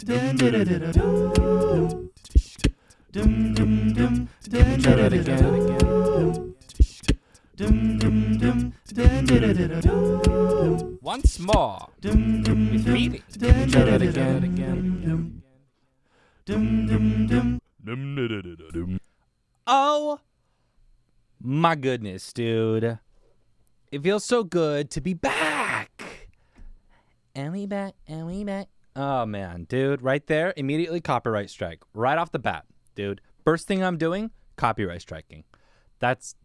Once more. With feeling. Oh my goodness, dude. It feels so good to be back. And we back. Oh, man, dude, right there, immediately copyright strike. Right off the bat, dude. First thing I'm doing, copyright striking. That's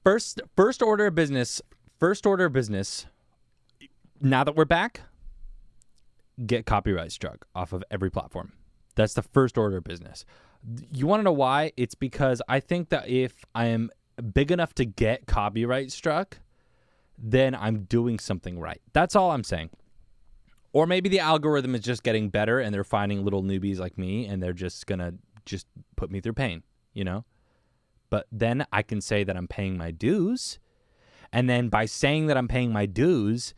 first order of business. First order of business, now that we're back, get copyright struck off of every platform. That's the first order of business. You want to know why? It's because I think that if I am big enough to get copyright struck, then I'm doing something right. That's all I'm saying. Or maybe the algorithm is just getting better and they're finding little newbies like me and they're just going to just put me through pain, you know? But then I can say that I'm paying my dues. And then by saying that I'm paying my dues,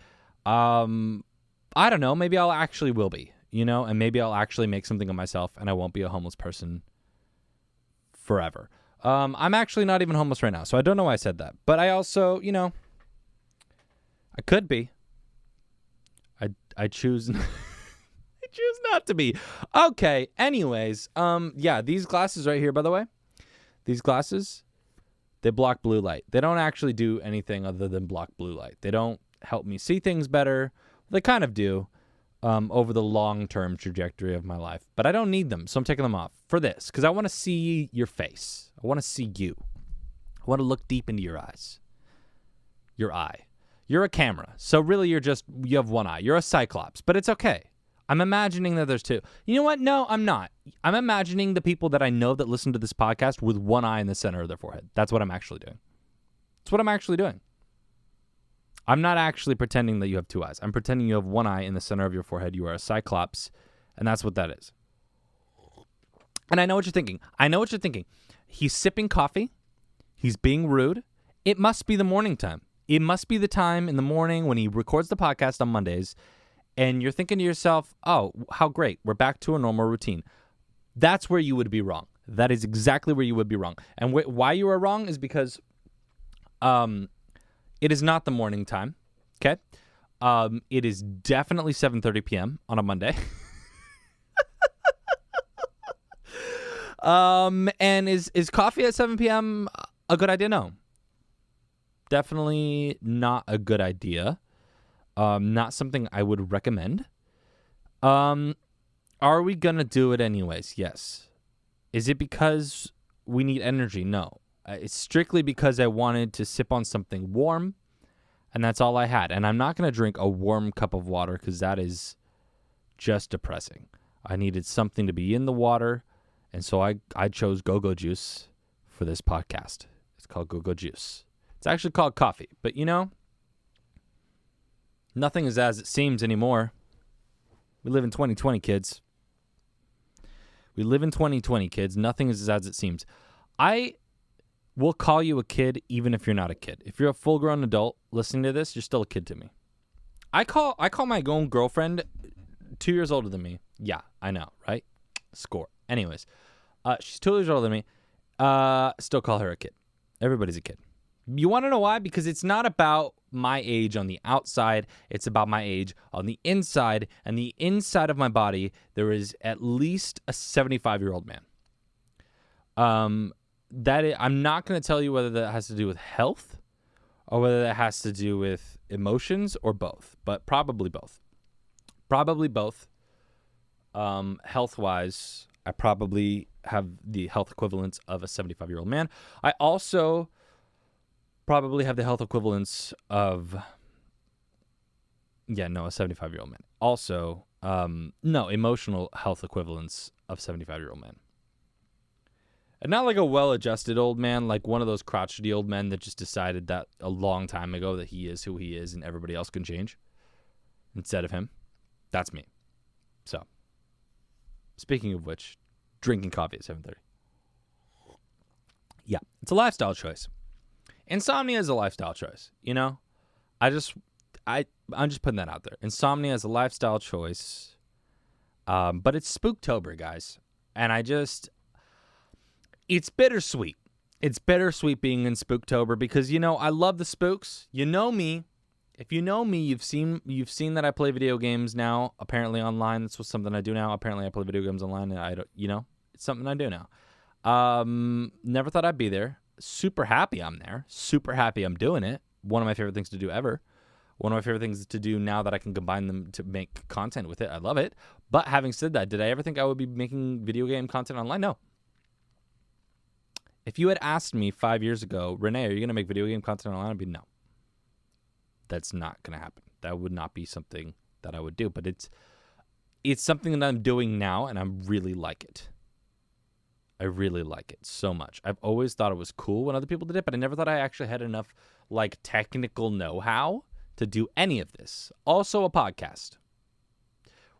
I don't know, maybe I'll actually will be, you know? And maybe I'll actually make something of myself and I won't be a homeless person forever. I'm actually not even homeless right now, so I don't know why I said that. But I also, you know, I could be. I choose I choose not to be. Okay, anyways, yeah, these glasses right here, by the way, these glasses, they block blue light. They don't actually do anything other than block blue light. They don't help me see things better. They kind of do over the long-term trajectory of my life. But I don't need them, so I'm taking them off for this because I want to see your face. I want to see you. I want to look deep into your eyes. Your eye. You're a camera, so really you have one eye. You're a Cyclops, but it's okay. I'm imagining that there's two. You know what? No, I'm not. I'm imagining the people that I know that listen to this podcast with one eye in the center of their forehead. That's what I'm actually doing. That's what I'm actually doing. I'm not actually pretending that you have two eyes. I'm pretending you have one eye in the center of your forehead. You are a Cyclops, and that's what that is. And I know what you're thinking. He's sipping coffee. He's being rude. It must be the morning time. It must be the time in the morning when he records the podcast on Mondays, and you're thinking to yourself, oh, how great. We're back to a normal routine. That's where you would be wrong. That is exactly where you would be wrong. And why you are wrong is because it is not the morning time, okay? It is definitely 7:30 p.m. on a Monday. And is coffee at 7 p.m. a good idea? No. Definitely not a good idea. Not something I would recommend. Are we going to do it anyways? Yes. Is it because we need energy? No. It's strictly because I wanted to sip on something warm, and that's all I had. And I'm not going to drink a warm cup of water because that is just depressing. I needed something to be in the water, and so I chose Go-Go Juice for this podcast. It's called Go-Go Juice. It's actually called coffee, but you know, nothing is as it seems anymore. We live in 2020, kids. We live in 2020, kids. Nothing is as it seems. I will call you a kid even if you're not a kid. If you're a full-grown adult listening to this, you're still a kid to me. I call my own girlfriend 2 years older than me. Yeah, I know, right? Score. Anyways, she's 2 years older than me. Still call her a kid. Everybody's a kid. You want to know why? Because it's not about my age on the outside. It's about my age on the inside. And the inside of my body, there is at least a 75-year-old man. I'm not going to tell you whether that has to do with health or whether that has to do with emotions or both, but probably both. Probably both. Health-wise, I probably have the health equivalence of a 75-year-old man. I also probably have the health equivalence of, a 75-year-old man. Also, emotional health equivalence of 75-year-old man. And not like a well-adjusted old man, like one of those crotchety old men that just decided that a long time ago that he is who he is and everybody else can change instead of him. That's me. So, speaking of which, drinking coffee at 7:30. Yeah, it's a lifestyle choice. Insomnia is a lifestyle choice, you know? I'm just putting that out there. Insomnia is a lifestyle choice. But it's Spooktober, guys. And it's bittersweet. It's bittersweet being in Spooktober because, I love the spooks. You know me. If you know me, you've seen that I play video games now, apparently online. That's something I do now. Apparently I play video games online. It's something I do now. Never thought I'd be there. Super happy I'm there. Super happy I'm doing it. One of my favorite things to do ever. One of my favorite things to do now that I can combine them to make content with it. I love it. But having said that, did I ever think I would be making video game content online? No. If you had asked me 5 years ago, Renee, are you going to make video game content online? I'd be no. That's not going to happen. That would not be something that I would do. But it's something that I'm doing now, and I really like it. I really like it so much. I've always thought it was cool when other people did it, but I never thought I actually had enough technical know-how to do any of this. Also a podcast.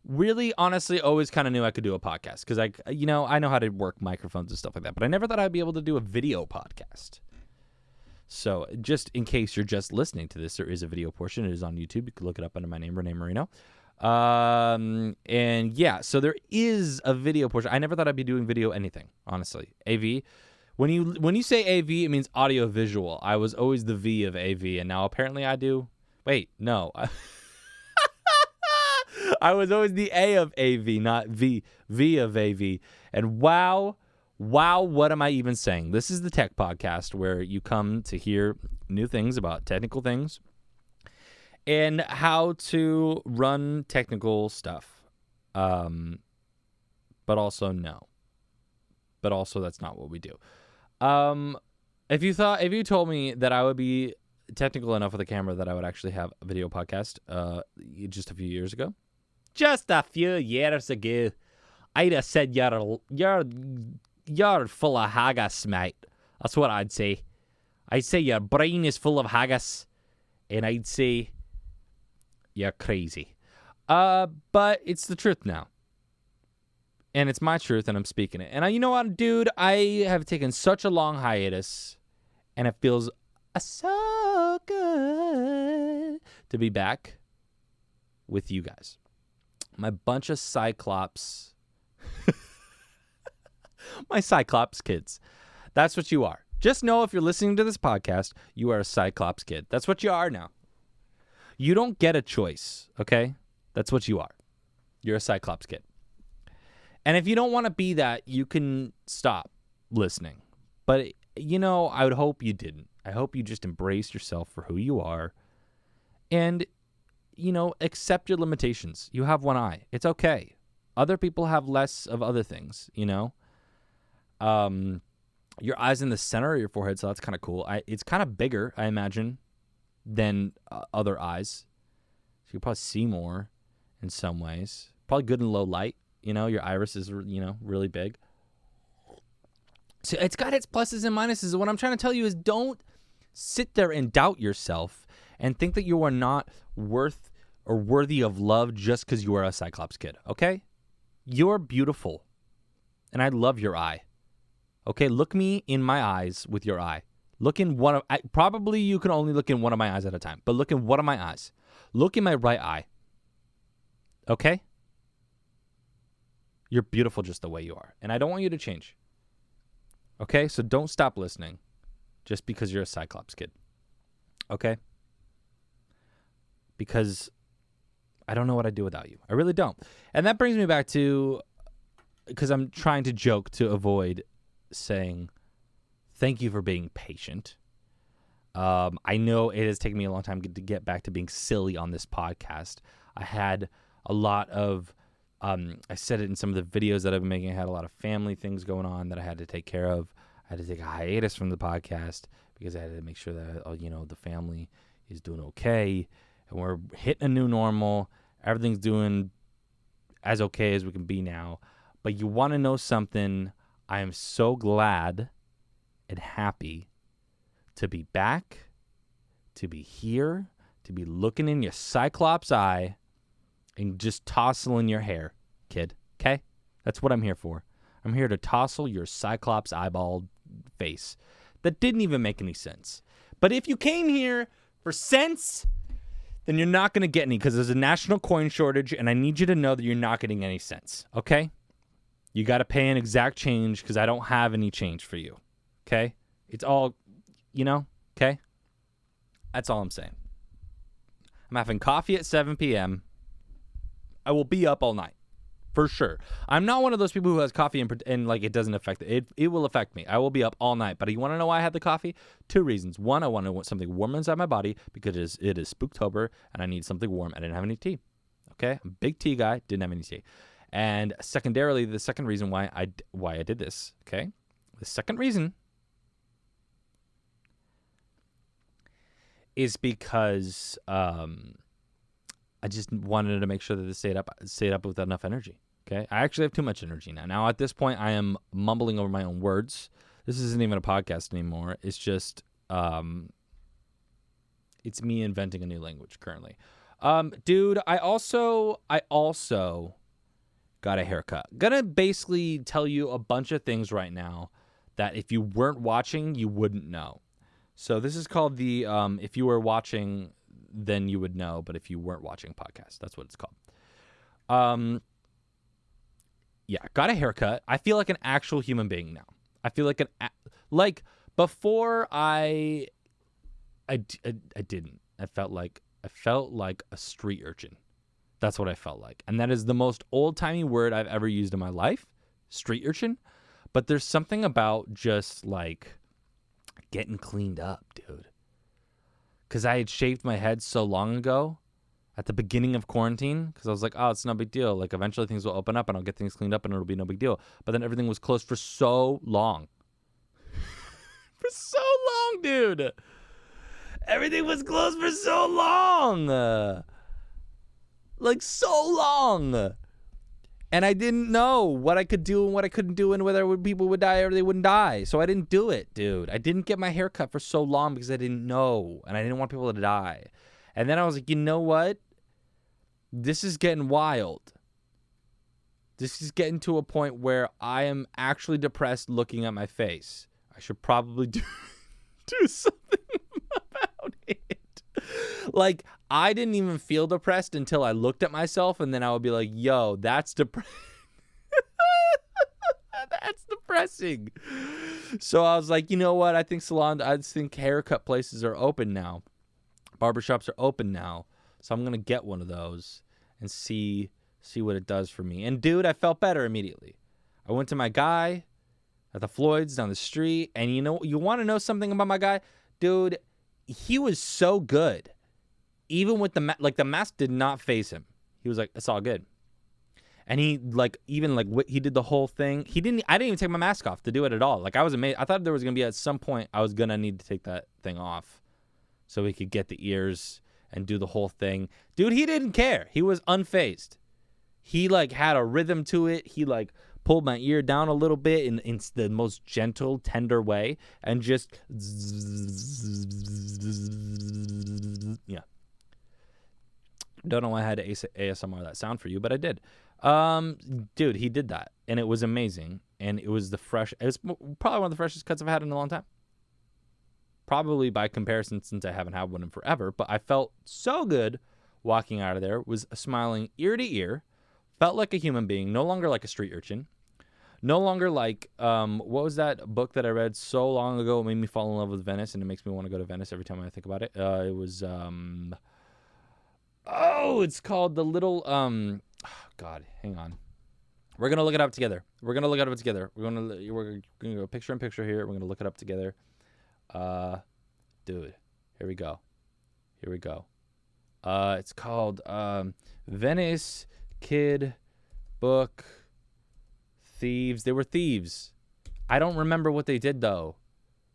Really, honestly, always kind of knew I could do a podcast because I know how to work microphones and stuff like that, but I never thought I'd be able to do a video podcast. So just in case you're just listening to this, there is a video portion. It is on YouTube. You can look it up under my name, RENE Marino. And yeah, so there is a video portion. I never thought I'd be doing video anything, honestly. AV. When you say AV, it means audio visual. I was always the V of AV, and now apparently I do. Wait, no. I was always the A of AV, not V of AV. And wow, what am I even saying? This is the Tech Podcast where you come to hear new things about technical things and how to run technical stuff. But also no. But also that's not what we do. If you told me that I would be technical enough with a camera that I would actually have a video podcast just a few years ago, I'd have said you're full of Haggar Smite. That's what I'd say. I'd say your brain is full of haggis, and I'd say you're crazy. But it's the truth now. And it's my truth, and I'm speaking it. And you know what, dude? I have taken such a long hiatus, and it feels so good to be back with you guys. My bunch of Cyclops. My Cyclops kids. That's what you are. Just know if you're listening to this podcast, you are a Cyclops kid. That's what you are now. You don't get a choice, okay? That's what you are. You're a Cyclops kid. And if you don't want to be that, you can stop listening. But, I would hope you didn't. I hope you just embrace yourself for who you are and, accept your limitations. You have one eye. It's okay. Other people have less of other things, Your eye's in the center of your forehead, so that's kind of cool. It's kind of bigger, I imagine, than other eyes. So you can probably see more in some ways. Probably good in low light. Your iris is, really big. So it's got its pluses and minuses. What I'm trying to tell you is don't sit there and doubt yourself and think that you are not worth or worthy of love just because you are a Cyclops kid, okay? You're beautiful, and I love your eye. Okay, look me in my eyes with your eye. Look in one of... probably you can only look in one of my eyes at a time, but look in one of my eyes. Look in my right eye. Okay? You're beautiful just the way you are, and I don't want you to change. Okay? So don't stop listening just because you're a Cyclops kid. Okay? Because I don't know what I'd do without you. I really don't. And that brings me back to... because I'm trying to joke to avoid saying thank you for being patient. I know it has taken me a long time to get back to being silly on this podcast. I had a lot of... I said it in some of the videos that I've been making. I had a lot of family things going on that I had to take care of. I had to take a hiatus from the podcast because I had to make sure that, the family is doing okay. And we're hitting a new normal. Everything's doing as okay as we can be now. But you want to know something? I am so glad and happy to be back, to be here, to be looking in your Cyclops eye and just tousling your hair, kid. Okay? That's what I'm here for. I'm here to tousle your Cyclops eyeball face. That didn't even make any sense. But if you came here for sense, then you're not going to get any because there's a national coin shortage, and I need you to know that you're not getting any cents, okay? You got to pay an exact change because I don't have any change for you, okay? It's all, okay? That's all I'm saying. I'm having coffee at 7 p.m. I will be up all night, for sure. I'm not one of those people who has coffee and like it doesn't affect it. It will affect me. I will be up all night. But you want to know why I had the coffee? 2 reasons. One, I want something warm inside my body because it is spooktober and I need something warm. I didn't have any tea. Okay, I'm a big tea guy. Didn't have any tea. And secondarily, the second reason why I did this. Okay, the second reason is because I just wanted to make sure that it stayed up with enough energy. Okay, I actually have too much energy now. Now at this point, I am mumbling over my own words. This isn't even a podcast anymore. It's just it's me inventing a new language currently. Dude, I also got a haircut. Gonna basically tell you a bunch of things right now that if you weren't watching, you wouldn't know. So this is called the if you were watching, then you would know, but if you weren't watching podcast, that's what it's called. Yeah, got a haircut. I feel like an actual human being now. I feel like like before I didn't. I felt like a street urchin. That's what I felt like. And that is the most old-timey word I've ever used in my life, street urchin. But there's something about just like getting cleaned up, dude. Because I had shaved my head so long ago at the beginning of quarantine because I was like, oh, it's no big deal. Like eventually things will open up and I'll get things cleaned up and it'll be no big deal. But then everything was closed for so long. For so long, dude. Everything was closed for so long. Like so long. And I didn't know what I could do and what I couldn't do and whether people would die or they wouldn't die. So I didn't do it, dude. I didn't get my hair cut for so long because I didn't know. And I didn't want people to die. And then I was like, you know what? This is getting wild. This is getting to a point where I am actually depressed looking at my face. I should probably do something about it. Like, I didn't even feel depressed until I looked at myself, and then I would be like, yo, that's depressing. That's depressing. So I was like, you know what? I think haircut places are open now. Barbershops are open now. So I'm going to get one of those and see what it does for me. And, dude, I felt better immediately. I went to my guy at the Floyd's down the street, and you want to know something about my guy? Dude, he was so good. Even with the mask did not faze him. He was like, it's all good. And he he did the whole thing. I didn't even take my mask off to do it at all. Like I was amazed. I thought there was going to be at some point I was going to need to take that thing off so we could get the ears and do the whole thing. Dude, he didn't care. He was unfazed. He had a rhythm to it. He pulled my ear down a little bit in the most gentle, tender way and just yeah. Don't know why I had to ASMR that sound for you, but I did. Dude, he did that, and it was amazing, and it was probably one of the freshest cuts I've had in a long time. Probably by comparison, since I haven't had one in forever, but I felt so good walking out of there, was smiling ear to ear, felt like a human being, no longer like a street urchin, no longer like, what was that book that I read so long ago? It made me fall in love with Venice, and it makes me want to go to Venice every time I think about it. It was, it's called The Little, God, hang on. We're going to look it up together. We're going to go picture in picture here. We're going to look it up together. Dude, here we go. It's called, Venice Kid Book Thieves. They were thieves. I don't remember what they did, though.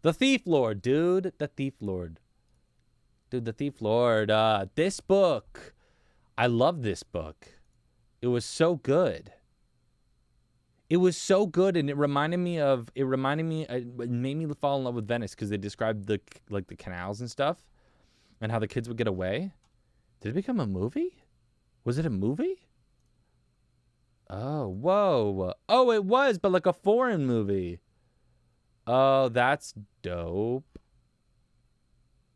The Thief Lord, dude. The Thief Lord. This book. I love this book. It was so good. And it made me fall in love with Venice because they described the canals and stuff and how the kids would get away. Did it become a movie? Was it a movie? Oh, whoa. Oh, it was, but like a foreign movie. Oh, that's dope.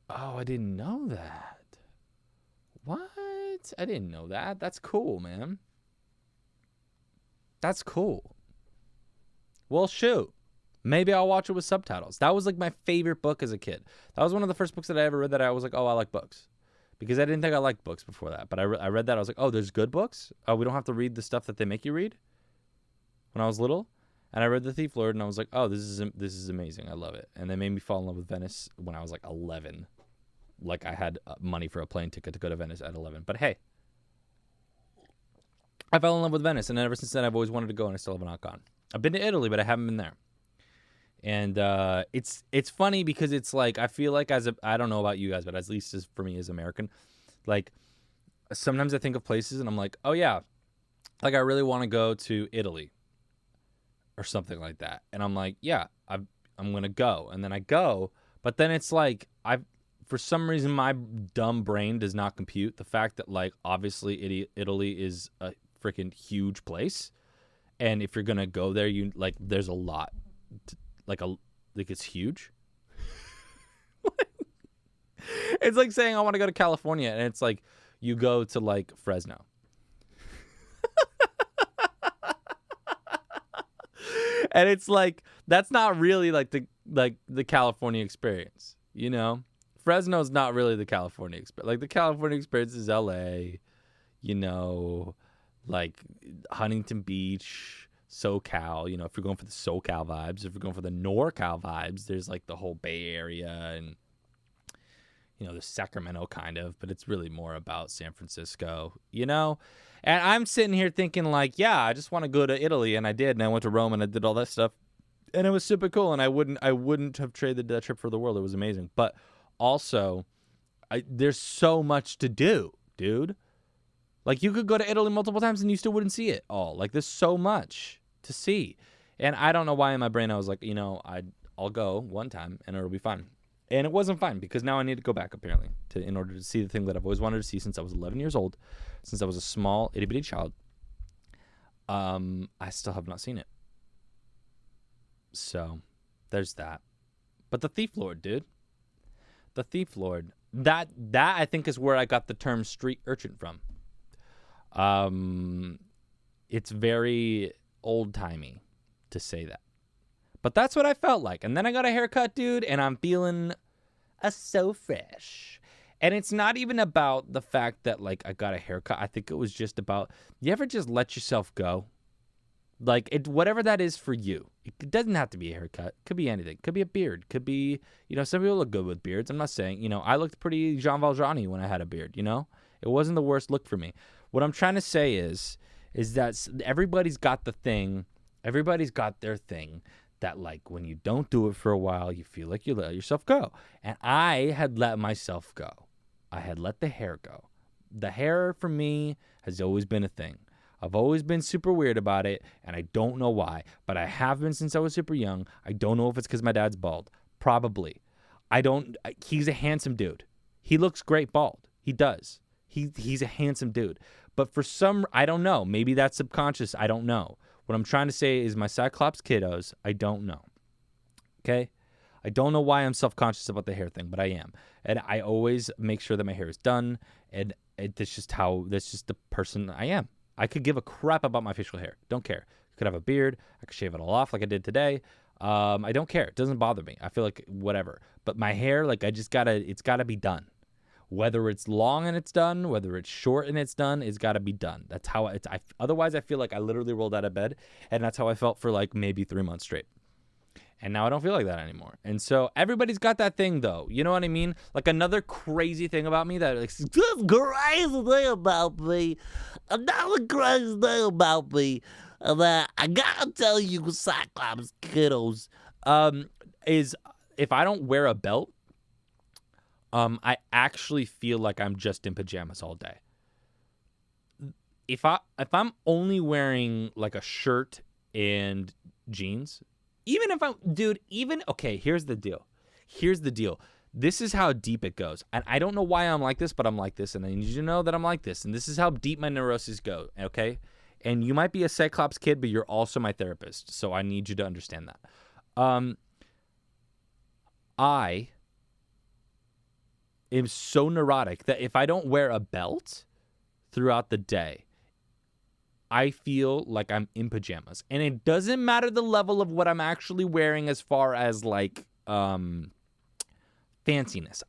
Oh, I didn't know that. What? I didn't know that. That's cool, man. That's cool. Well, shoot. Maybe I'll watch it with subtitles. That was like my favorite book as a kid. That was one of the first books that I ever read that I was like, oh, I like books. Because I didn't think I liked books before that. But I read that. I was like, oh, there's good books? Oh, we don't have to read the stuff that they make you read? When I was little. And I read The Thief Lord, and I was like, oh, this is amazing. I love it. And they made me fall in love with Venice when I was like 11. Like I had money for a plane ticket to go to Venice at 11. But hey, I fell in love with Venice, and ever since then I've always wanted to go, and I still have not gone. I've been to Italy, but I haven't been there. And it's funny because it's like I feel like I don't know about you guys, but at least as for me as American, like sometimes I think of places and I'm like, oh yeah, like I really want to go to Italy or something like that, and I'm like, yeah, I'm gonna go, and then I go, but then it's like for some reason my dumb brain does not compute the fact that like obviously Italy is a freaking huge place, and if you're gonna go there, you like there's a lot. Like it's huge. It's like saying I want to go to California, and it's like you go to like Fresno. And it's like that's not really like the California experience, you know? Fresno's not really the California experience. Like the California experience is LA, you know, like Huntington Beach, SoCal, you know, if you're going for the SoCal vibes, if you're going for the NorCal vibes, there's like the whole Bay Area and, you know, the Sacramento kind of, but it's really more about San Francisco, you know? And I'm sitting here thinking like, yeah, I just want to go to Italy, and I did, and I went to Rome and I did all that stuff, and it was super cool, and I wouldn't have traded that trip for the world. It was amazing. But also, there's so much to do, dude. Like, you could go to Italy multiple times and you still wouldn't see it all. Like, there's so much to see. And I don't know why in my brain I was like, you know, I'll go one time and it'll be fun. And it wasn't fun because now I need to go back, apparently, in order to see the thing that I've always wanted to see since I was 11 years old, since I was a small, itty-bitty child. I still have not seen it. So, there's that. But The Thief Lord, dude. The Thief Lord. That I think is where I got the term street urchin from. It's very old-timey to say that. But that's what I felt like. And then I got a haircut, dude, and I'm feeling so fresh. And it's not even about the fact that, like, I got a haircut. I think it was just about, you ever just let yourself go? Like, whatever that is for you. It doesn't have to be a haircut. It could be anything. It could be a beard. It could be, you know, some people look good with beards. I'm not saying, you know, I looked pretty Jean Valjean-y when I had a beard, you know? It wasn't the worst look for me. What I'm trying to say is that everybody's got the thing. Everybody's got their thing that, like, when you don't do it for a while, you feel like you let yourself go. And I had let myself go. I had let the hair go. The hair, for me, has always been a thing. I've always been super weird about it, and I don't know why. But I have been since I was super young. I don't know if it's because my dad's bald. Probably. He's a handsome dude. He looks great bald. He does. He's a handsome dude. But for I don't know. Maybe that's subconscious. I don't know. What I'm trying to say is my Cyclops kiddos, I don't know. Okay? I don't know why I'm self-conscious about the hair thing, but I am. And I always make sure that my hair is done, and that's just the person I am. I could give a crap about my facial hair. Don't care. I could have a beard. I could shave it all off like I did today. I don't care. It doesn't bother me. I feel like whatever. But my hair, like, it's gotta be done. Whether it's long and it's done, whether it's short and it's done, it's got to be done. That's how otherwise I feel like I literally rolled out of bed, and that's how I felt for like maybe 3 months straight. And now I don't feel like that anymore. And so everybody's got that thing, though. You know what I mean? Like, another crazy thing about me that, like, crazy thing about me. Another crazy thing about me that I gotta tell you, Cyclops kiddos, is if I don't wear a belt, I actually feel like I'm just in pajamas all day. If I'm only wearing like a shirt and jeans, okay, here's the deal. This is how deep it goes. And I don't know why I'm like this, but I'm like this, and I need you to know that I'm like this. And this is how deep my neuroses go, okay? And you might be a Cyclops kid, but you're also my therapist, so I need you to understand that. am so neurotic that if I don't wear a belt throughout the day, I feel like I'm in pajamas. And it doesn't matter the level of what I'm actually wearing as far as like fanciness.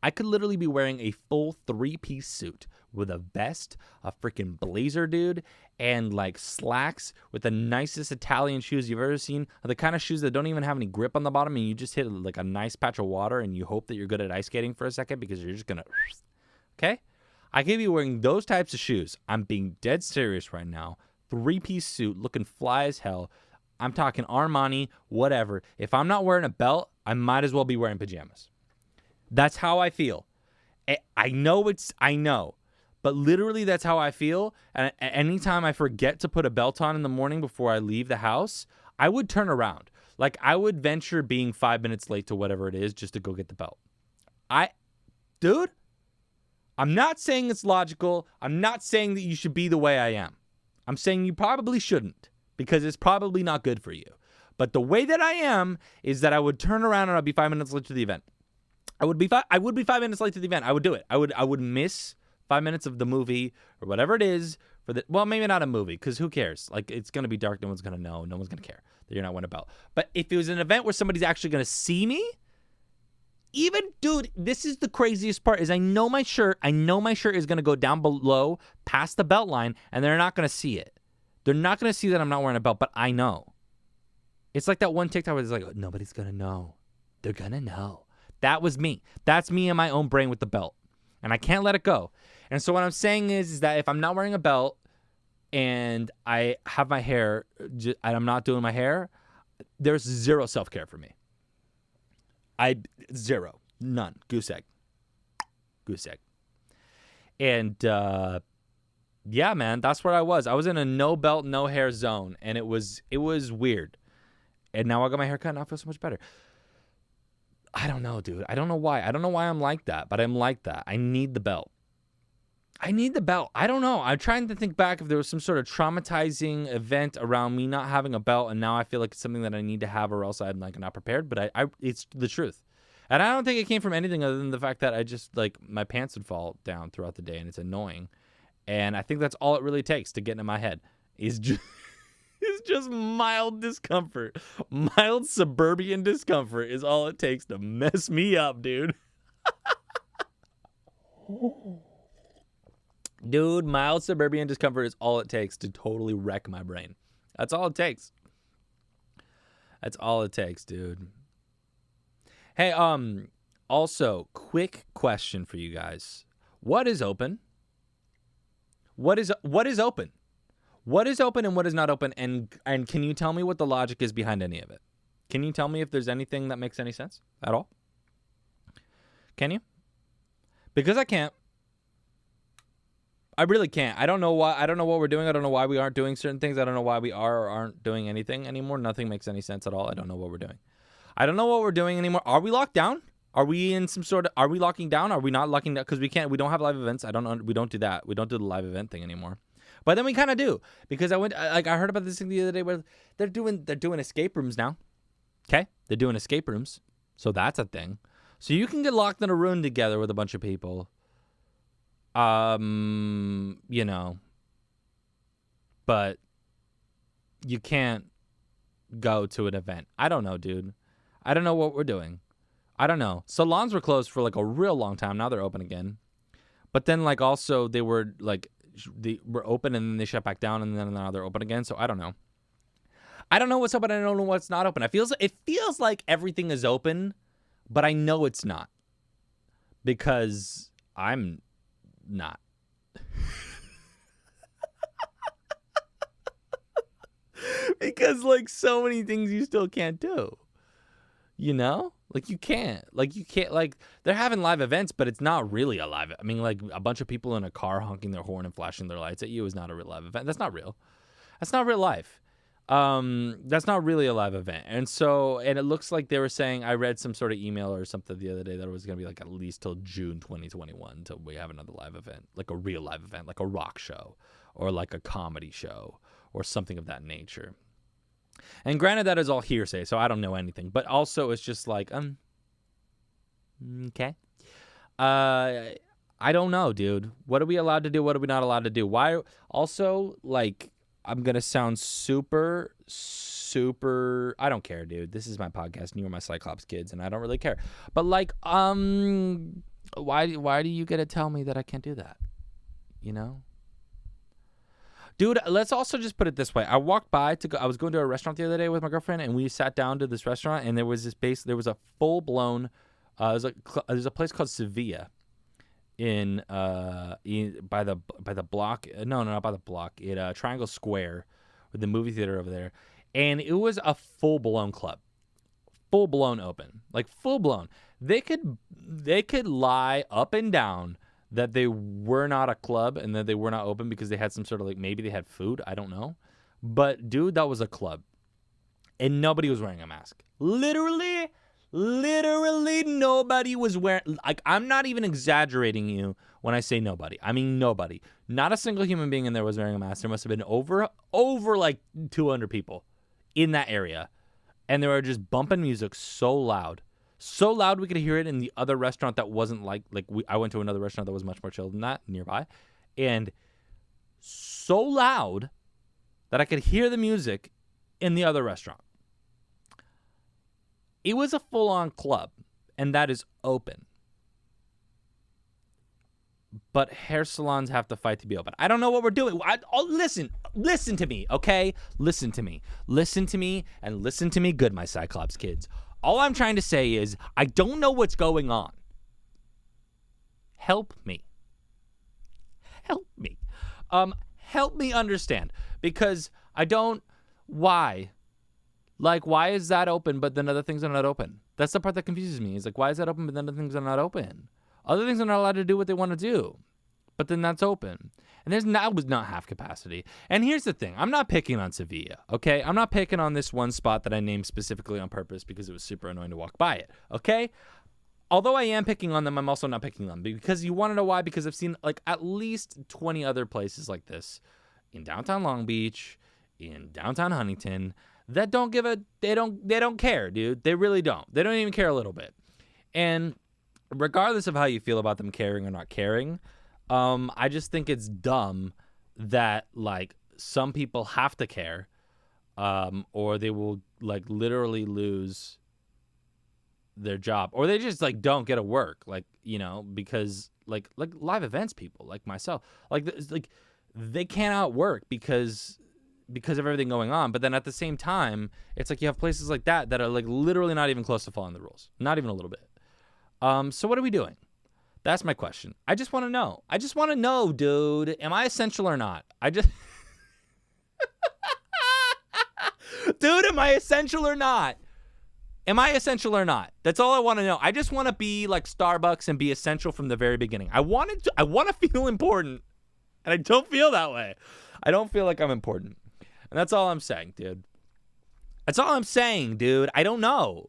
I could literally be wearing a full 3-piece suit with a vest, a freaking blazer, dude, and like slacks with the nicest Italian shoes you've ever seen. The kind of shoes that don't even have any grip on the bottom, and you just hit like a nice patch of water and you hope that you're good at ice skating for a second because you're just going to... Okay? I could be wearing those types of shoes. I'm being dead serious right now. 3-piece suit, looking fly as hell. I'm talking Armani, whatever. If I'm not wearing a belt, I might as well be wearing pajamas. That's how I feel. I know. But literally that's how I feel. And anytime I forget to put a belt on in the morning before I leave the house, I would turn around. Like I would venture being 5 minutes late to whatever it is just to go get the belt. Dude, I'm not saying it's logical. I'm not saying that you should be the way I am. I'm saying you probably shouldn't because it's probably not good for you. But the way that I am is that I would turn around and I'd be 5 minutes late to the event. I would be 5 minutes late to the event. I would do it. I would miss 5 minutes of the movie or whatever it is well, maybe not a movie because who cares? Like it's going to be dark. No one's going to know. No one's going to care that you're not wearing a belt. But if it was an event where somebody's actually going to see me, even, dude, this is the craziest part is I know my shirt is going to go down below past the belt line and they're not going to see it. They're not going to see that I'm not wearing a belt, but I know. It's like that one TikTok where it's like, nobody's going to know. They're going to know. That was me. That's me in my own brain with the belt. And I can't let it go. And so what I'm saying is that if I'm not wearing a belt and I have my hair, and I'm not doing my hair, there's zero self-care for me. Zero. None. Goose egg. And, yeah, man, that's where I was. I was in a no belt, no hair zone, and it was weird. And now I got my hair cut, and I feel so much better. I don't know, dude. I don't know why. I don't know why I'm like that, but I'm like that. I need the belt. I don't know. I'm trying to think back if there was some sort of traumatizing event around me not having a belt, and now I feel like it's something that I need to have or else I'm like not prepared, but it's the truth. And I don't think it came from anything other than the fact that I just, like, my pants would fall down throughout the day, and it's annoying. And I think that's all it really takes to get into my head is just mild discomfort. Mild suburban discomfort is all it takes to mess me up, dude. Dude, mild suburban discomfort is all it takes to totally wreck my brain. That's all it takes. That's all it takes, dude. Hey, also, quick question for you guys. What is open? What is open? What is open and what is not open? And can you tell me what the logic is behind any of it? Can you tell me if there's anything that makes any sense at all? Can you? Because I can't. I really can't. I don't know why. I don't know what we're doing. I don't know why we aren't doing certain things. I don't know why we are or aren't doing anything anymore. Nothing makes any sense at all. I don't know what we're doing. I don't know what we're doing anymore. Are we locked down? Are we in some sort of? Are we locking down? Are we not locking down? Because we can't. We don't have live events. We don't do that. We don't do the live event thing anymore. But then we kind of do because I heard about this thing the other day where they're doing escape rooms now. Okay, they're doing escape rooms, so that's a thing. So you can get locked in a room together with a bunch of people. You know, but you can't go to an event. I don't know, dude. I don't know what we're doing. I don't know. Salons were closed for like a real long time. Now they're open again. But then like also they were open and then they shut back down and then now they're open again. So I don't know. I don't know what's open. I don't know what's not open. It feels like everything is open, but I know it's not because I'm not. Because like so many things you still can't do. You know? Like you can't like they're having live events, but it's not really a live. I mean, like a bunch of people in a car honking their horn and flashing their lights at you is not a real live event. That's not real. That's not real life. That's not really a live event. And it looks like they were saying, I read some sort of email or something the other day that it was going to be like at least till June 2021 until we have another live event, like a real live event, like a rock show or like a comedy show or something of that nature. And granted, that is all hearsay, so I don't know anything. But also, it's just like, okay. I don't know, dude. What are we allowed to do? What are we not allowed to do? Why? Also, like, I'm gonna sound super. I don't care, dude. This is my podcast, and you are my Cyclops kids, and I don't really care. But like, why do you get to tell me that I can't do that? You know? Dude, let's also just put it this way. I walked by I was going to a restaurant the other day with my girlfriend, and we sat down to this restaurant, and there was a full blown. There's a place called Seville by the block. No, not by the block. Triangle Square, with the movie theater over there, and it was a full blown club, full blown open, like full blown. They could lie up and down that they were not a club and that they were not open because they had some sort of, like, maybe they had food. I don't know. But, dude, that was a club. And nobody was wearing a mask. Literally nobody was wearing... Like, I'm not even exaggerating you when I say nobody. I mean nobody. Not a single human being in there was wearing a mask. There must have been over like 200 people in that area. And they were just bumping music so loud. So loud we could hear it in the other restaurant that wasn't I went to another restaurant that was much more chilled than that nearby, and so loud that I could hear the music in the other restaurant. It was a full-on club, and that is open. But hair salons have to fight to be open. I don't know what we're doing. Listen to me, okay? Listen to me, and listen to me good, my Cyclops kids. All I'm trying to say is I don't know what's going on. Help me. Help me understand, because I don't. Why? Like, why is that open but then other things are not open? That's the part that confuses me. Is like, why is that open but then other things are not open? Other things are not allowed to do what they want to do, but then that's open. And that was not half capacity. And here's the thing. I'm not picking on Seville, okay? I'm not picking on this one spot that I named specifically on purpose because it was super annoying to walk by it, okay? Although I am picking on them, I'm also not picking on them. Because you want to know why? Because I've seen, like, at least 20 other places like this in downtown Long Beach, in downtown Huntington, that don't give they don't care, dude. They really don't. They don't even care a little bit. And regardless of how you feel about them caring or not caring, I just think it's dumb that, like, some people have to care, or they will, like, literally lose their job, or they just, like, don't get to work, like, you know, because like live events people like myself, like they cannot work because of everything going on. But then at the same time, it's like you have places like that are, like, literally not even close to following the rules, not even a little bit. So what are we doing? That's my question. I just want to know. I just want to know, dude. Am I essential or not? Dude, am I essential or not? Am I essential or not? That's all I want to know. I just want to be like Starbucks and be essential from the very beginning. I want to feel important, and I don't feel that way. I don't feel like I'm important. And that's all I'm saying, dude. That's all I'm saying, dude. I don't know.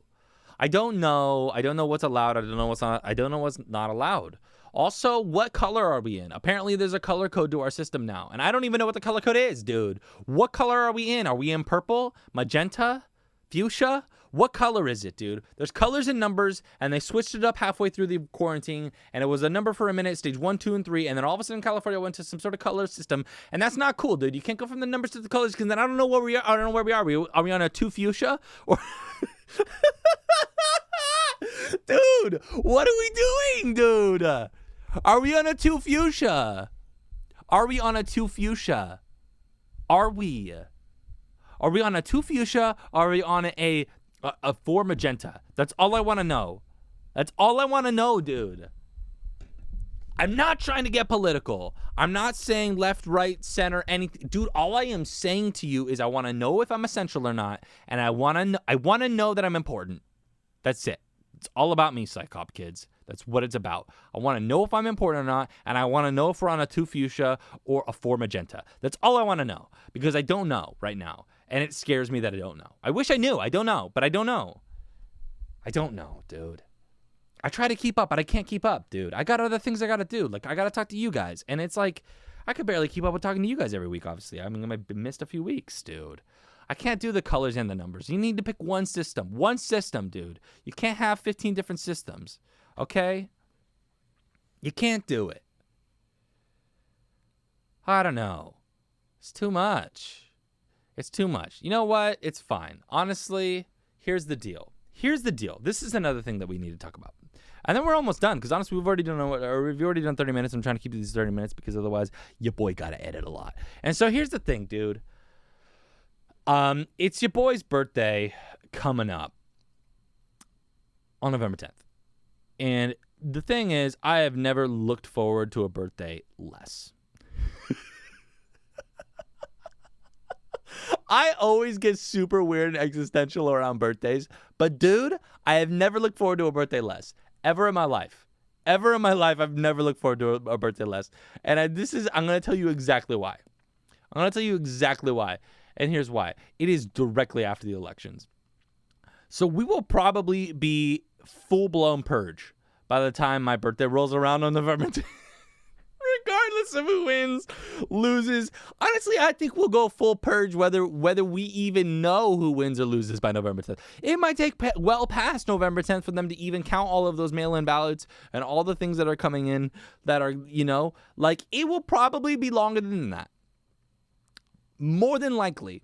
I don't know what's allowed. I don't know what's not. I don't know what's not allowed. Also, what color are we in? Apparently, there's a color code to our system now, and I don't even know what the color code is, dude. What color are we in? Are we in purple, magenta, fuchsia? What color is it, dude? There's colors and numbers, and they switched it up halfway through the quarantine, and it was a number for a minute, stage 1, 2, and 3, and then all of a sudden California went to some sort of color system, and that's not cool, dude. You can't go from the numbers to the colors, because then I don't know where we are. I don't know where we are. Are we on a 2 fuchsia? Or dude, what are we doing, dude? Are we on a 2 fuchsia? Are we on a 2 fuchsia? Are we on a 2 fuchsia? Are we on a 4 magenta? That's all I want to know. That's all I want to know, dude. I'm not trying to get political. I'm not saying left, right, center, anything. Dude, all I am saying to you is I want to know if I'm essential or not, and I want to know that I'm important. That's it. It's all about me, Cyclops kids. That's what it's about. I want to know if I'm important or not, and I want to know if we're on a 2 fuchsia or a 4 magenta. That's all I want to know, because I don't know right now, and it scares me that I don't know. I wish I knew. I don't know, but I don't know. I don't know, dude. I try to keep up, but I can't keep up, dude. I got other things I got to do. Like, I got to talk to you guys, and it's like I could barely keep up with talking to you guys every week, obviously. I mean, I missed a few weeks, dude. I can't do the colors and the numbers. You need to pick one system. One system, dude. You can't have 15 different systems, okay? You can't do it. I don't know. It's too much. It's too much. You know what? It's fine. Honestly, here's the deal. This is another thing that we need to talk about. And then we're almost done, because honestly, we've already done 30 minutes. I'm trying to keep these 30 minutes because otherwise your boy got to edit a lot. And so here's the thing, dude. It's your boy's birthday coming up on November 10th. And the thing is, I have never looked forward to a birthday less. I always get super weird and existential around birthdays. But, dude, I have never looked forward to a birthday less. Ever in my life. I've never looked forward to a birthday less. And I'm going to tell you exactly why. And here's why. It is directly after the elections. So we will probably be full-blown purge by the time my birthday rolls around on November 10th. Regardless of who wins, loses. Honestly, I think we'll go full purge whether we even know who wins or loses by November 10th. It might take well past November 10th for them to even count all of those mail-in ballots and all the things that are coming in that are, like, it will probably be longer than that. More than likely.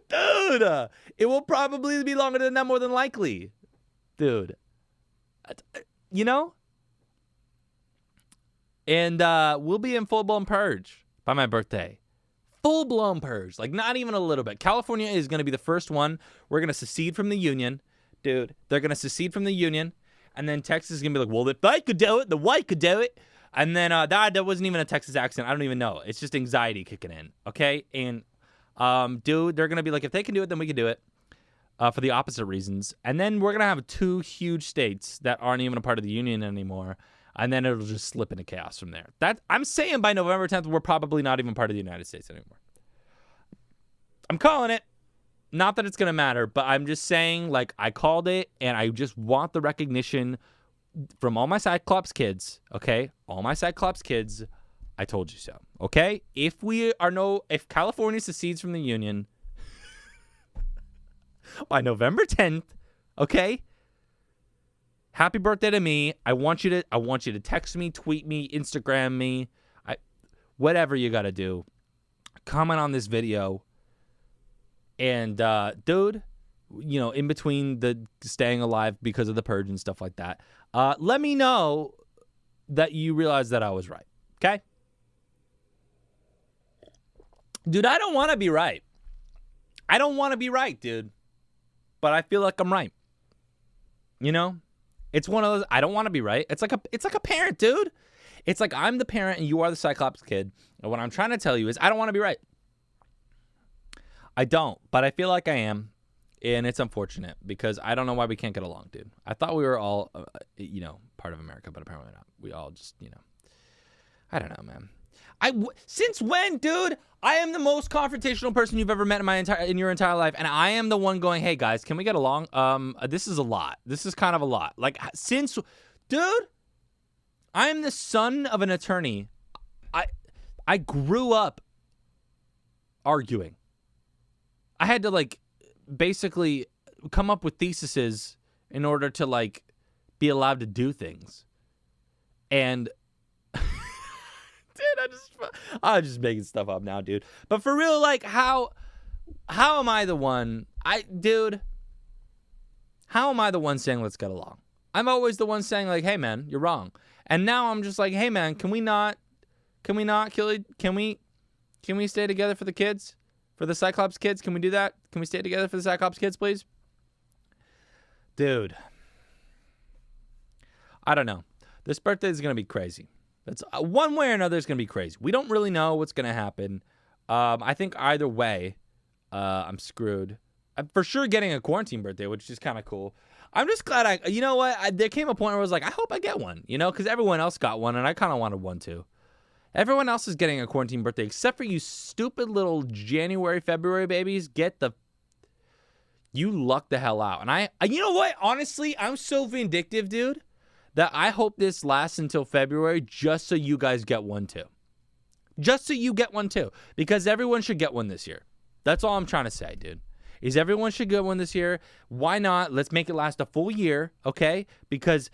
Dude, it will probably be longer than that, more than likely. Dude. And we'll be in full-blown purge by my birthday. Full-blown purge. Like, not even a little bit. California is going to be the first one. We're going to secede from the union. Dude, they're going to secede from the union. And then Texas is going to be like, well, if I could do it, the white could do it. And then that wasn't even a Texas accent. I don't even know. It's just anxiety kicking in. Okay? And, dude, they're going to be like, if they can do it, then we can do it. For the opposite reasons. And then we're going to have 2 huge states that aren't even a part of the union anymore. And then it'll just slip into chaos from there. I'm saying by November 10th, we're probably not even part of the United States anymore. I'm calling it. Not that it's going to matter, but I'm just saying, like, I called it, and I just want the recognition from all my Cyclops kids, okay? All my Cyclops kids, I told you so, okay? If California secedes from the union by November 10th, okay? Happy birthday to me. I want you to text me, tweet me, Instagram me, whatever you got to do. Comment on this video. And dude, in between the staying alive because of the purge and stuff like that, let me know that you realize that I was right. Okay? Dude, I don't want to be right. I don't want to be right, dude. But I feel like I'm right. It's one of those, I don't want to be right. It's like a parent, dude. It's like I'm the parent and you are the Cyclops kid. And what I'm trying to tell you is I don't want to be right. I don't, but I feel like I am. And it's unfortunate because I don't know why we can't get along, dude. I thought we were all, part of America, but apparently not. We all just, I don't know, man. Since when, dude? I am the most confrontational person you've ever met in your entire life, and I am the one going, "Hey guys, can we get along?" This is a lot. This is kind of a lot. Like, dude, I am the son of an attorney. I grew up arguing. I had to basically come up with theses in order to be allowed to do things, and. Dude, I'm just making stuff up now, dude. But for real, how am I the one? How am I the one saying let's get along? I'm always the one saying hey man, you're wrong. And now I'm just hey man, can we not kill it? Can we stay together for the kids? For the Cyclops kids? Can we do that? Can we stay together for the Cyclops kids, please? Dude. I don't know. This birthday is going to be crazy. That's one way or another is going to be crazy. We don't really know what's going to happen. I think either way, I'm screwed. I'm for sure getting a quarantine birthday, which is kind of cool. I'm just glad there came a point where I was like, I hope I get one, because everyone else got one and I kind of wanted one too. Everyone else is getting a quarantine birthday except for you stupid little January, February babies. You luck the hell out. And you know what? Honestly, I'm so vindictive, dude, that I hope this lasts until February just so you guys get one too. Just so you get one too. Because everyone should get one this year. That's all I'm trying to say, dude. is everyone should get one this year. Why not? Let's make it last a full year, okay? Because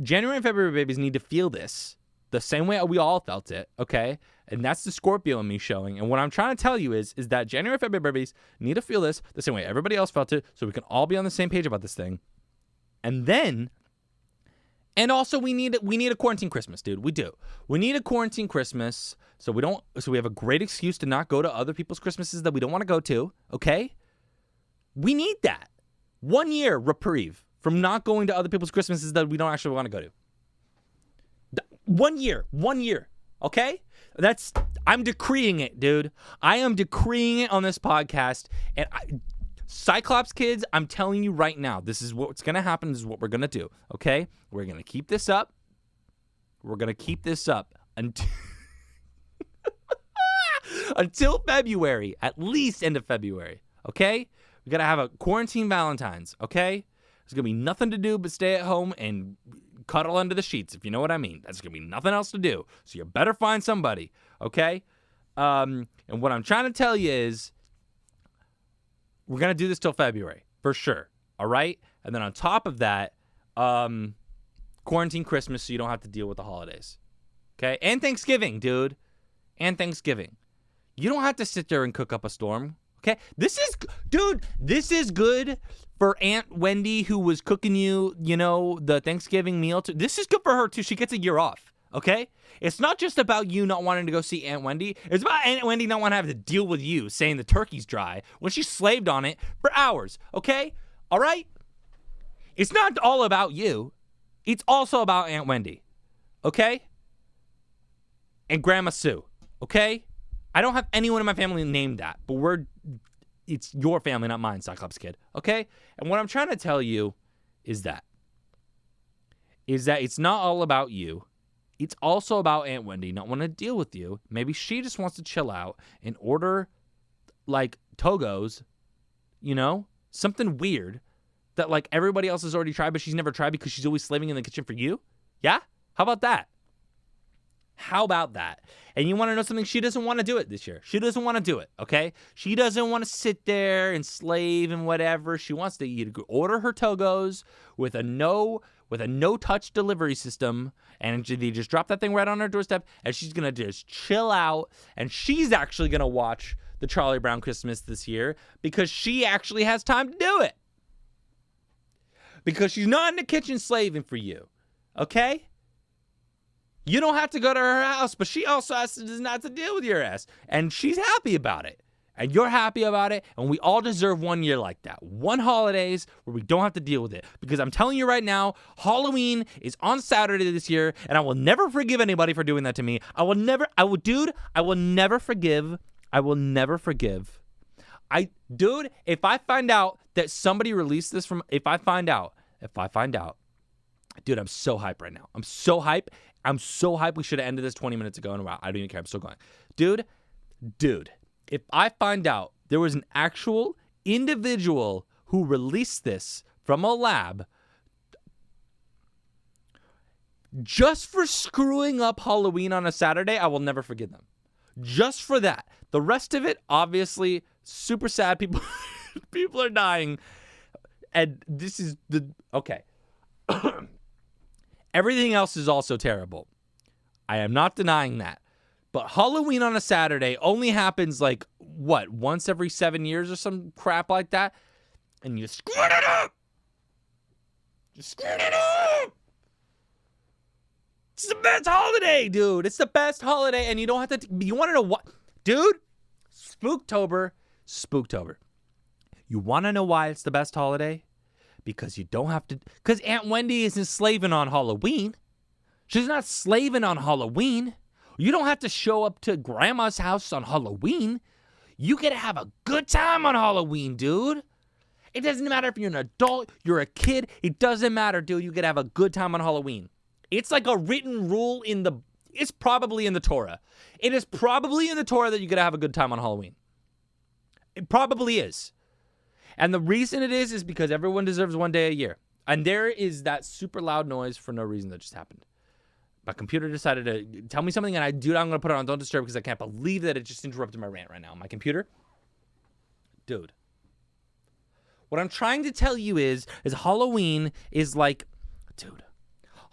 January and February babies need to feel this the same way we all felt it, okay? And that's the Scorpio in me showing. And what I'm trying to tell you is that January and February babies need to feel this the same way everybody else felt it, so we can all be on the same page about this thing. And also we need a quarantine Christmas, dude. We do. We need a quarantine Christmas so we have a great excuse to not go to other people's Christmases that we don't want to go to, okay? We need that. 1 year reprieve from not going to other people's Christmases that we don't actually want to go to. 1 year, okay? I'm decreeing it, dude. I am decreeing it on this podcast. And Cyclops kids, I'm telling you right now, this is what's going to happen. This is what we're going to do, okay? We're going to keep this up. We're going to keep this up until February, at least end of February, okay? We got to have a quarantine Valentine's, okay? There's going to be nothing to do but stay at home and cuddle under the sheets, if you know what I mean. There's going to be nothing else to do. So you better find somebody, okay? And what I'm trying to tell you is we're going to do this till February, for sure, all right? And then on top of that, quarantine Christmas so you don't have to deal with the holidays, okay? And Thanksgiving, dude. And Thanksgiving. You don't have to sit there and cook up a storm, okay? This is good for Aunt Wendy who was cooking you, the Thanksgiving meal. This is good for her, too. She gets a year off, okay? It's not just about you not wanting to go see Aunt Wendy. It's about Aunt Wendy not wanting to have to deal with you saying the turkey's dry when she slaved on it for hours, okay? All right? It's not all about you. It's also about Aunt Wendy, okay? And Grandma Sue, okay? I don't have anyone in my family named that, but it's your family, not mine, Cyclops kid, okay? And what I'm trying to tell you is that it's not all about you. It's also about Aunt Wendy not wanting to deal with you. Maybe she just wants to chill out and order, like, Togos, something weird that, like, everybody else has already tried, but she's never tried because she's always slaving in the kitchen for you. Yeah? How about that? How about that? And you want to know something? She doesn't want to do it this year. She doesn't want to do it, okay? She doesn't want to sit there and slave and whatever. She wants to order her Togos with a no-touch delivery system, and they just drop that thing right on her doorstep, and she's going to just chill out, and she's actually going to watch the Charlie Brown Christmas this year because she actually has time to do it. Because she's not in the kitchen slaving for you, okay? You don't have to go to her house, but she also does not have to deal with your ass. And she's happy about it. And you're happy about it. And we all deserve 1 year like that. 1 holidays where we don't have to deal with it. Because I'm telling you right now, Halloween is on Saturday this year. And I will never forgive anybody for doing that to me. I will never forgive. If I find out that somebody released this if I find out, dude, I'm so hyped right now. I'm so hyped. We should have ended this 20 minutes ago. And wow, I don't even care. I'm still going. Dude, if I find out there was an actual individual who released this from a lab just for screwing up Halloween on a Saturday, I will never forgive them. Just for that. The rest of it, obviously, super sad. People are dying. And this is okay. Everything else is also terrible. I am not denying that. But Halloween on a Saturday only happens once every 7 years or some crap like that. And you screwed it up. It's the best holiday, dude. It's the best holiday. And you don't have to, you want to know what? Dude, Spooktober. You want to know why it's the best holiday? Because you don't have to, because Aunt Wendy isn't slaving on Halloween. She's not slaving on Halloween. You don't have to show up to Grandma's house on Halloween. You get to have a good time on Halloween, dude. It doesn't matter if you're an adult, you're a kid. It doesn't matter, dude. You get to have a good time on Halloween. It's like a written rule it's probably in the Torah. It is probably in the Torah that you get to have a good time on Halloween. It probably is. And the reason it is because everyone deserves 1 day a year. And there is that super loud noise for no reason that just happened. My computer decided to tell me something, and I'm going to put it on Don't Disturb because I can't believe that it just interrupted my rant right now. My computer, dude, What I'm trying to tell you is Halloween is like, dude,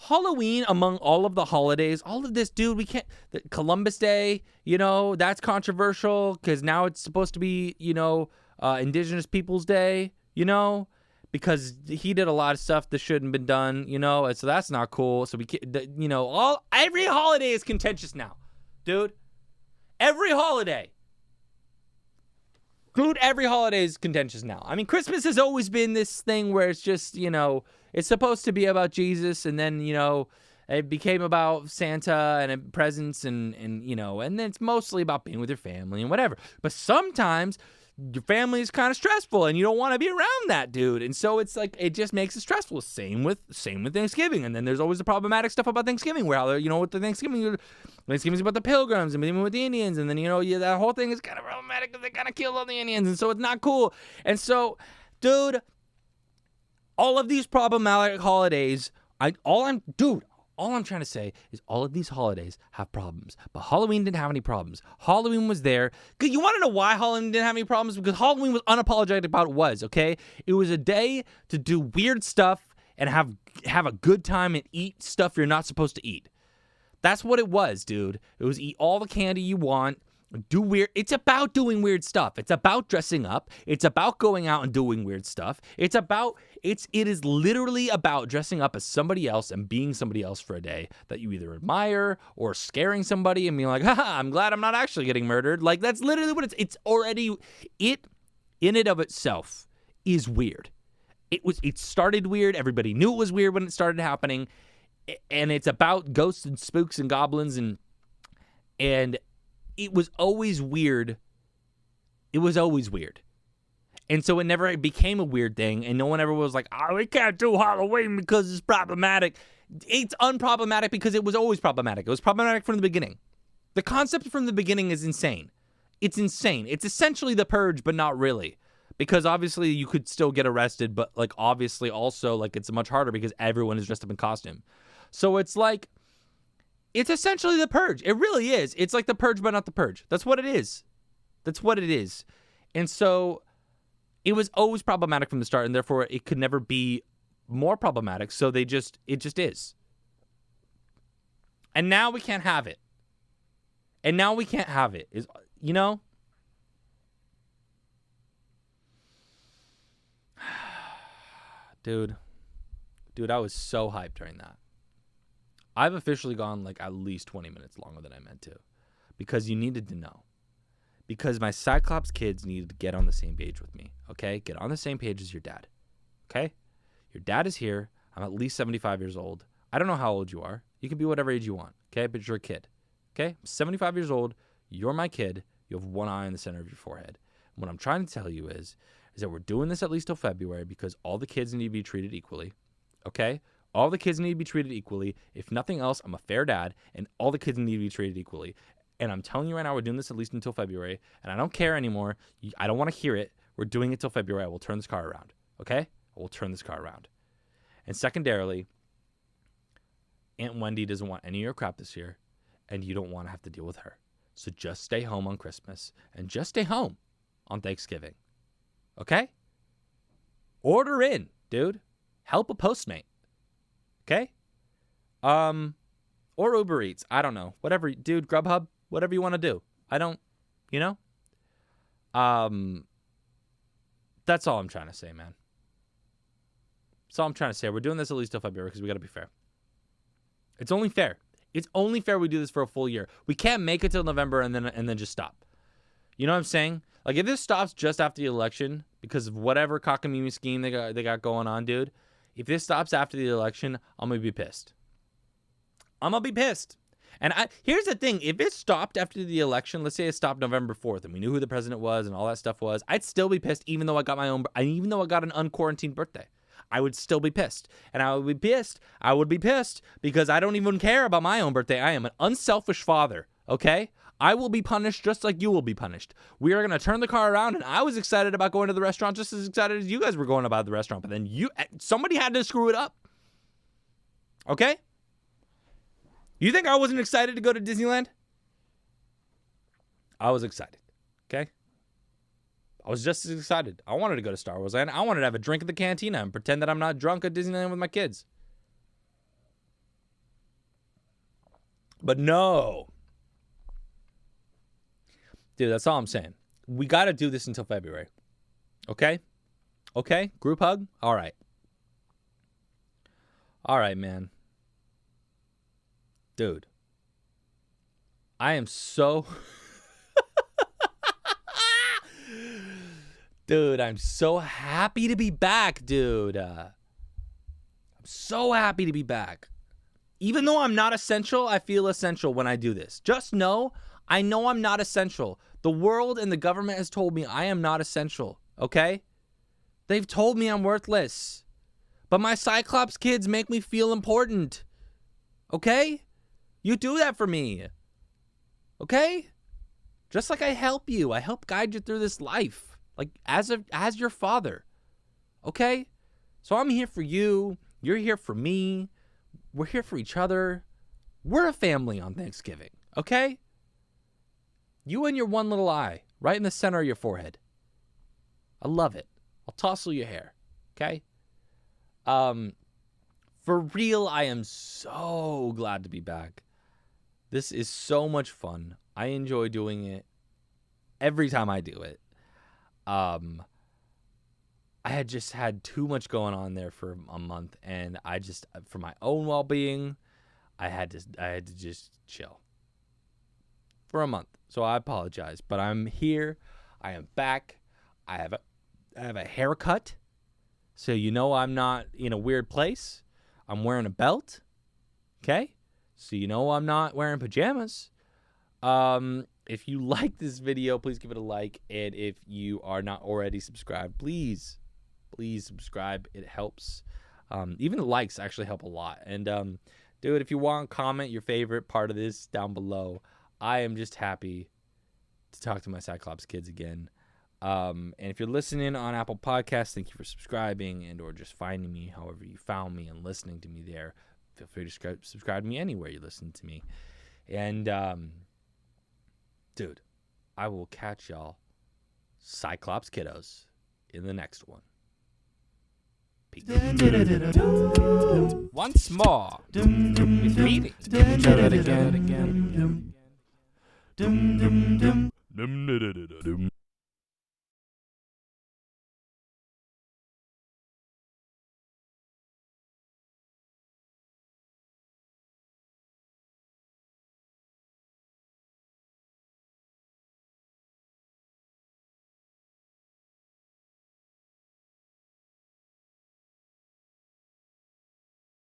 Halloween among all of the holidays, all of this, dude, we can't, Columbus Day, you know, that's controversial because now it's supposed to be, you know, Indigenous Peoples Day, you know, because he did a lot of stuff that shouldn't have been done, you know, and so that's not cool. So we can't, you know, every holiday is contentious now, dude. Every holiday. Dude, every holiday is contentious now. I mean, Christmas has always been this thing where it's just, you know, it's supposed to be about Jesus, and then, you know, it became about Santa and presents and you know, and then it's mostly about being with your family and whatever. But sometimes your family is kind of stressful and you don't want to be around that dude. And so it's like, it just makes it stressful. Same with Thanksgiving. And then there's always the problematic stuff about Thanksgiving where, you know, with the Thanksgiving's about the Pilgrims and even with the Indians. And then, you know, that whole thing is kind of problematic because they kind of killed all the Indians. And so it's not cool. And so, dude, all of these problematic holidays, all I'm trying to say is all of these holidays have problems, but Halloween didn't have any problems. Halloween was there. You want to know why Halloween didn't have any problems? Because Halloween was unapologetic about what it was, okay? It was a day to do weird stuff and have a good time and eat stuff you're not supposed to eat. That's what it was, dude. It was eat all the candy you want, do weird. It's about doing weird stuff. It's about dressing up. It's about going out and doing weird stuff. It is literally about dressing up as somebody else and being somebody else for a day that you either admire or scaring somebody and being like, haha, I'm glad I'm not actually getting murdered. Like, that's literally what it's already, it in and of itself is weird. It started weird. Everybody knew it was weird when it started happening. And it's about ghosts and spooks and goblins and it was always weird. It was always weird. And so it never became a weird thing. And no one ever was like, oh, we can't do Halloween because it's problematic. It's unproblematic because it was always problematic. It was problematic from the beginning. The concept from the beginning is insane. It's insane. It's essentially the purge, but not really. Because obviously you could still get arrested, but like obviously also like it's much harder because everyone is dressed up in costume. So it's like, it's essentially the purge. It really is. It's like the purge, but not the purge. That's what it is. That's what it is. And so it was always problematic from the start, and therefore it could never be more problematic. So it just is. And now we can't have it. Is, you know? Dude, I was so hyped during that. I've officially gone like at least 20 minutes longer than I meant to because you needed to know. Because my Cyclops kids needed to get on the same page with me, okay? Get on the same page as your dad, okay? Your dad is here. I'm at least 75 years old. I don't know how old you are. You can be whatever age you want, okay? But you're a kid, okay? I'm 75 years old. You're my kid. You have one eye in the center of your forehead. And what I'm trying to tell you is that we're doing this at least till February because all the kids need to be treated equally, okay? All the kids need to be treated equally. If nothing else, I'm a fair dad, and all the kids need to be treated equally. And I'm telling you right now, we're doing this at least until February, and I don't care anymore. I don't want to hear it. We're doing it till February. I will turn this car around, okay? I will turn this car around. And secondarily, Aunt Wendy doesn't want any of your crap this year, and you don't want to have to deal with her. So just stay home on Christmas, and just stay home on Thanksgiving, okay? Order in, dude. Help a Postmate. Okay? Or Uber Eats. I don't know. Whatever, dude, Grubhub, whatever you want to do. I don't, you know? That's all I'm trying to say, man. That's all I'm trying to say. We're doing this at least till February because we got to be fair. It's only fair. It's only fair we do this for a full year. We can't make it till November and then just stop. You know what I'm saying? Like, if this stops just after the election because of whatever cockamamie scheme they got going on, dude, if this stops after the election, I'm going to be pissed. And here's the thing. If it stopped after the election, let's say it stopped November 4th and we knew who the president was and all that stuff was, I'd still be pissed even though I got an unquarantined birthday. I would still be pissed. And I would be pissed because I don't even care about my own birthday. I am an unselfish father, okay? I will be punished just like you will be punished. We are going to turn the car around, and I was excited about going to the restaurant just as excited as you guys were going about the restaurant. But then somebody had to screw it up. Okay? You think I wasn't excited to go to Disneyland? I was excited. Okay? I was just as excited. I wanted to go to Star Wars Land. I wanted to have a drink at the cantina and pretend that I'm not drunk at Disneyland with my kids. But no. Dude, that's all I'm saying. We got to do this until February. Okay? Okay? Group hug? All right. All right, man. Dude. I am so... Dude, I'm so happy to be back, dude. I'm so happy to be back. Even though I'm not essential, I feel essential when I do this. Just know, I know I'm not essential. The world and the government has told me I am not essential, okay? They've told me I'm worthless. But my Cyclops kids make me feel important, okay? You do that for me, okay? Just like I help you. I help guide you through this life. Like, as your father, okay? So I'm here for you. You're here for me. We're here for each other. We're a family on Thanksgiving, okay? You and your one little eye, right in the center of your forehead. I love it. I'll tousle your hair, okay? For real, I am so glad to be back. This is so much fun. I enjoy doing it every time I do it. I had just had too much going on there for a month, and I just, for my own well-being, I had to just chill for a month. So I apologize, but I'm here. I am back. I have a haircut, so you know I'm not in a weird place. I'm wearing a belt, okay? So you know I'm not wearing pajamas. If you like this video, please give it a like. And if you are not already subscribed, please subscribe. It helps. Even the likes actually help a lot. And, dude, if you want, comment your favorite part of this down below. I am just happy to talk to my Cyclops kids again. And if you're listening on Apple Podcasts, thank you for subscribing and or just finding me however you found me and listening to me there. Feel free to subscribe to me anywhere you listen to me. And, dude, I will catch y'all Cyclops kiddos in the next one. Peace. Once more, with reading. Try that again.